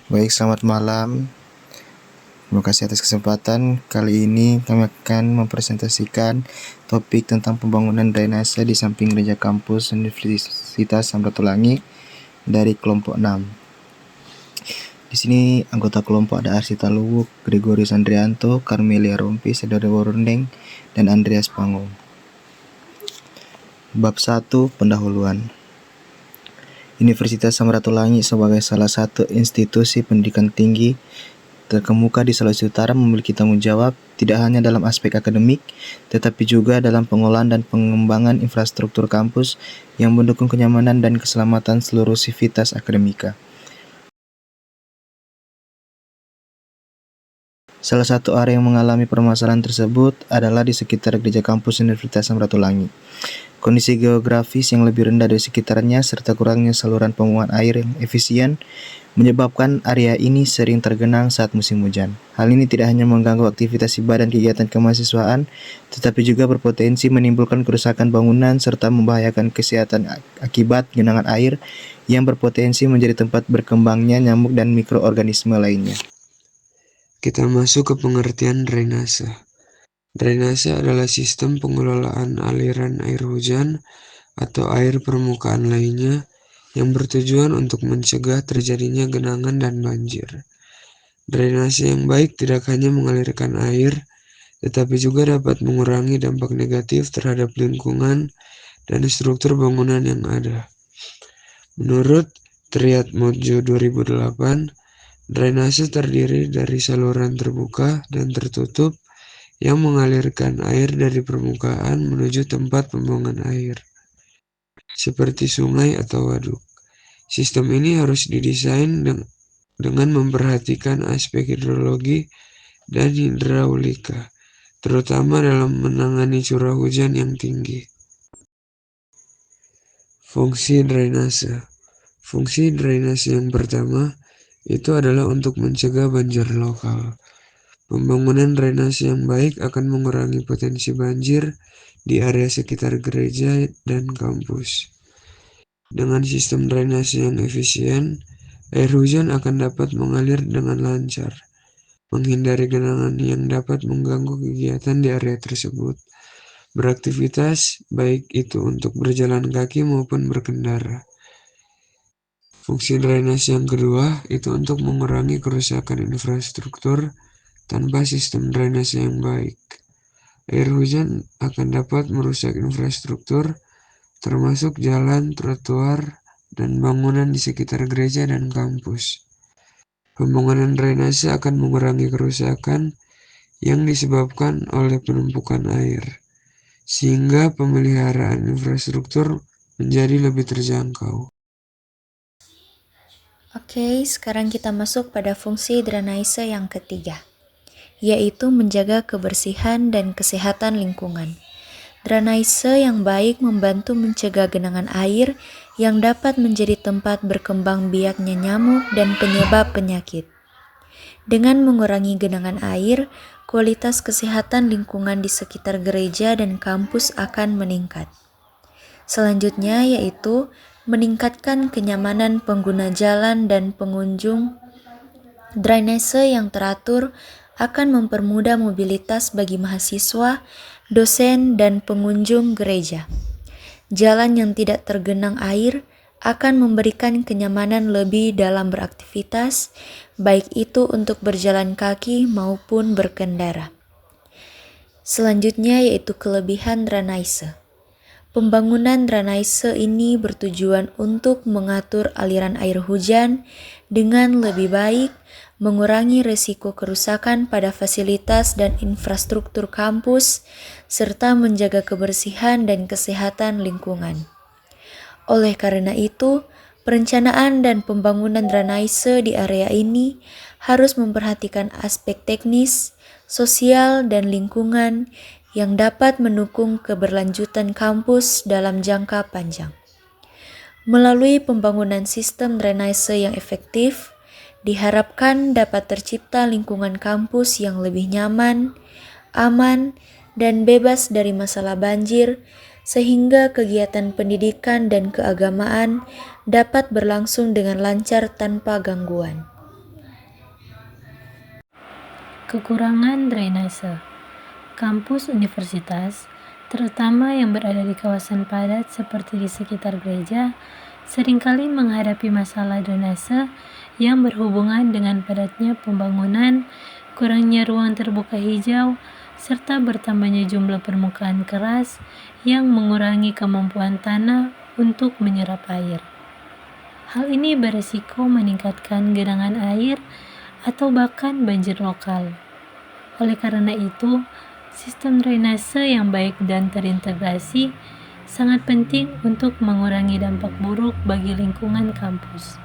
Baik, selamat malam. Terima kasih atas kesempatan. Kali ini kami akan mempresentasikan topik tentang pembangunan drainase di samping gereja kampus Universitas Samratulangi dari kelompok 6. Di sini anggota kelompok ada Arsita Luwuk, Gregorius Andrianto, Carmelia Rompi, Saudara Worondeng, dan Andreas Pango. Bab 1, Pendahuluan. Universitas Samratulangi sebagai salah satu institusi pendidikan tinggi terkemuka di Sulawesi Utara memiliki tanggung jawab tidak hanya dalam aspek akademik, tetapi juga dalam pengolahan dan pengembangan infrastruktur kampus yang mendukung kenyamanan dan keselamatan seluruh sivitas akademika. Salah satu area yang mengalami permasalahan tersebut adalah di sekitar gereja kampus Universitas Samratulangi. Kondisi geografis yang lebih rendah dari sekitarnya serta kurangnya saluran pembuangan air yang efisien menyebabkan area ini sering tergenang saat musim hujan. Hal ini tidak hanya mengganggu aktivitas ibadah dan kegiatan kemahasiswaan, tetapi juga berpotensi menimbulkan kerusakan bangunan serta membahayakan kesehatan akibat genangan air yang berpotensi menjadi tempat berkembangnya nyamuk dan mikroorganisme lainnya. Kita masuk ke pengertian drainase. Drainase adalah sistem pengelolaan aliran air hujan atau air permukaan lainnya yang bertujuan untuk mencegah terjadinya genangan dan banjir. Drainase yang baik tidak hanya mengalirkan air, tetapi juga dapat mengurangi dampak negatif terhadap lingkungan dan struktur bangunan yang ada. Menurut Triad Mojo 2008, drainase terdiri dari saluran terbuka dan tertutup yang mengalirkan air dari permukaan menuju tempat pembuangan air, seperti sungai atau waduk. Sistem ini harus didesain dengan memperhatikan aspek hidrologi dan hidraulika, terutama dalam menangani curah hujan yang tinggi. Fungsi drainase. Fungsi drainase yang pertama itu adalah untuk mencegah banjir lokal. Pembangunan drainase yang baik akan mengurangi potensi banjir di area sekitar gereja dan kampus. Dengan sistem drainase yang efisien, air hujan akan dapat mengalir dengan lancar, menghindari genangan yang dapat mengganggu kegiatan di area tersebut. Beraktivitas, baik itu untuk berjalan kaki maupun berkendara. Fungsi drainase yang kedua itu untuk mengurangi kerusakan infrastruktur tanpa sistem drainase yang baik. Air hujan akan dapat merusak infrastruktur, termasuk jalan, trotoar, dan bangunan di sekitar gereja dan kampus. Pembangunan drainase akan mengurangi kerusakan yang disebabkan oleh penumpukan air, sehingga pemeliharaan infrastruktur menjadi lebih terjangkau. Oke, sekarang kita masuk pada fungsi drainase yang ketiga, yaitu menjaga kebersihan dan kesehatan lingkungan. Drainase yang baik membantu mencegah genangan air yang dapat menjadi tempat berkembang biaknya nyamuk dan penyebab penyakit. Dengan mengurangi genangan air, kualitas kesehatan lingkungan di sekitar gereja dan kampus akan meningkat. Selanjutnya yaitu meningkatkan kenyamanan pengguna jalan dan pengunjung. Drainase yang teratur akan mempermudah mobilitas bagi mahasiswa, dosen, dan pengunjung gereja. Jalan yang tidak tergenang air akan memberikan kenyamanan lebih dalam beraktivitas, baik itu untuk berjalan kaki maupun berkendara. Selanjutnya yaitu kelebihan drainase. Pembangunan drainase ini bertujuan untuk mengatur aliran air hujan dengan lebih baik, mengurangi risiko kerusakan pada fasilitas dan infrastruktur kampus, serta menjaga kebersihan dan kesehatan lingkungan. Oleh karena itu, perencanaan dan pembangunan drainase di area ini harus memperhatikan aspek teknis, sosial, dan lingkungan yang dapat mendukung keberlanjutan kampus dalam jangka panjang. Melalui pembangunan sistem drainase yang efektif, diharapkan dapat tercipta lingkungan kampus yang lebih nyaman, aman, dan bebas dari masalah banjir, sehingga kegiatan pendidikan dan keagamaan dapat berlangsung dengan lancar tanpa gangguan. Kekurangan drainase. Kampus universitas, terutama yang berada di kawasan padat seperti di sekitar gereja, seringkali menghadapi masalah drainase yang berhubungan dengan padatnya pembangunan, kurangnya ruang terbuka hijau, serta bertambahnya jumlah permukaan keras yang mengurangi kemampuan tanah untuk menyerap air. Hal ini beresiko meningkatkan genangan air atau bahkan banjir lokal. Oleh karena itu, sistem drainase yang baik dan terintegrasi sangat penting untuk mengurangi dampak buruk bagi lingkungan kampus.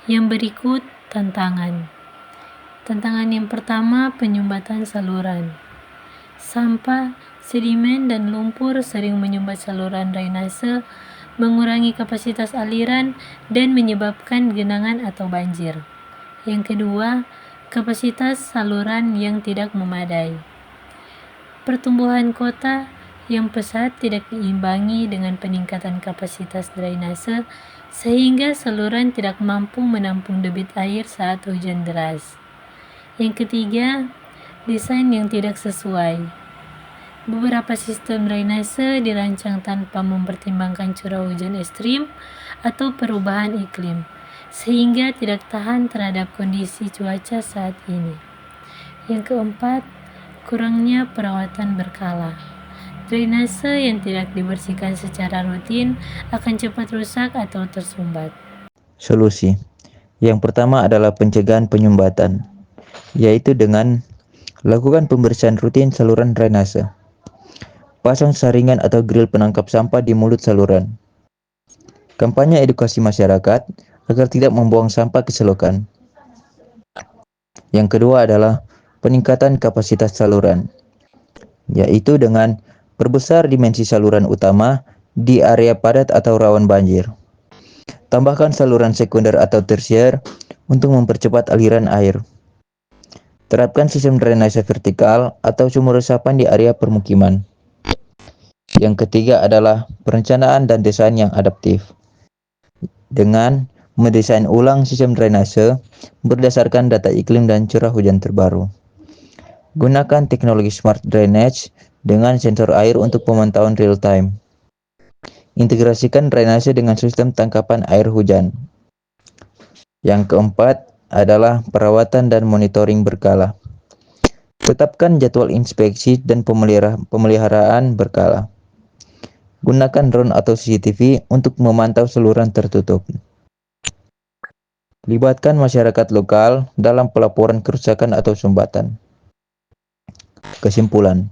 Yang berikut tantangan. Tantangan yang pertama, penyumbatan saluran. Sampah, sedimen, dan lumpur sering menyumbat saluran drainase, mengurangi kapasitas aliran, dan menyebabkan genangan atau banjir. Yang kedua, kapasitas saluran yang tidak memadai. Pertumbuhan kota yang pesat tidak diimbangi dengan peningkatan kapasitas drainase sehingga saluran tidak mampu menampung debit air saat hujan deras. Yang ketiga, desain yang tidak sesuai. Beberapa sistem drainase dirancang tanpa mempertimbangkan curah hujan ekstrim atau perubahan iklim, sehingga tidak tahan terhadap kondisi cuaca saat ini. Yang keempat, kurangnya perawatan berkala. Drainase yang tidak dibersihkan secara rutin akan cepat rusak atau tersumbat. Solusi. Yang pertama adalah pencegahan penyumbatan, yaitu dengan lakukan pembersihan rutin saluran drainase. Pasang saringan atau grill penangkap sampah di mulut saluran. Kampanye edukasi masyarakat agar tidak membuang sampah ke selokan. Yang kedua adalah peningkatan kapasitas saluran, yaitu dengan perbesar dimensi saluran utama di area padat atau rawan banjir. Tambahkan saluran sekunder atau tersier untuk mempercepat aliran air. Terapkan sistem drainase vertikal atau sumur resapan di area permukiman. Yang ketiga adalah perencanaan dan desain yang adaptif. Dengan mendesain ulang sistem drainase berdasarkan data iklim dan curah hujan terbaru. Gunakan teknologi smart drainage dengan sensor air untuk pemantauan real time. Integrasikan drainase dengan sistem tangkapan air hujan. Yang keempat adalah perawatan dan monitoring berkala. Tetapkan jadwal inspeksi dan pemeliharaan berkala. Gunakan drone atau CCTV untuk memantau saluran tertutup. Libatkan masyarakat lokal dalam pelaporan kerusakan atau sumbatan. Kesimpulan.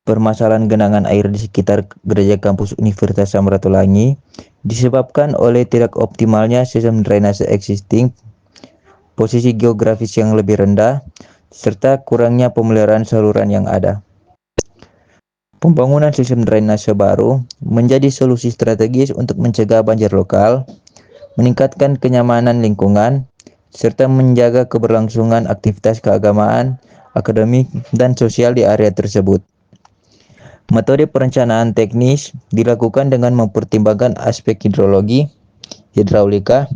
Permasalahan genangan air di sekitar gereja kampus Universitas Samratulangi disebabkan oleh tidak optimalnya sistem drainase existing, posisi geografis yang lebih rendah, serta kurangnya pemeliharaan saluran yang ada. Pembangunan sistem drainase baru menjadi solusi strategis untuk mencegah banjir lokal, meningkatkan kenyamanan lingkungan, serta menjaga keberlangsungan aktivitas keagamaan, akademik, dan sosial di area tersebut. Metode perencanaan teknis dilakukan dengan mempertimbangkan aspek hidrologi, hidraulika,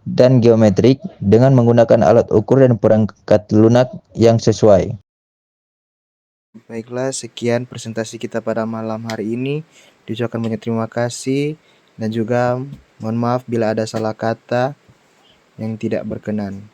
dan geometrik dengan menggunakan alat ukur dan perangkat lunak yang sesuai. Baiklah, sekian presentasi kita pada malam hari ini. Diucapkan banyak terima kasih dan juga mohon maaf bila ada salah kata yang tidak berkenan.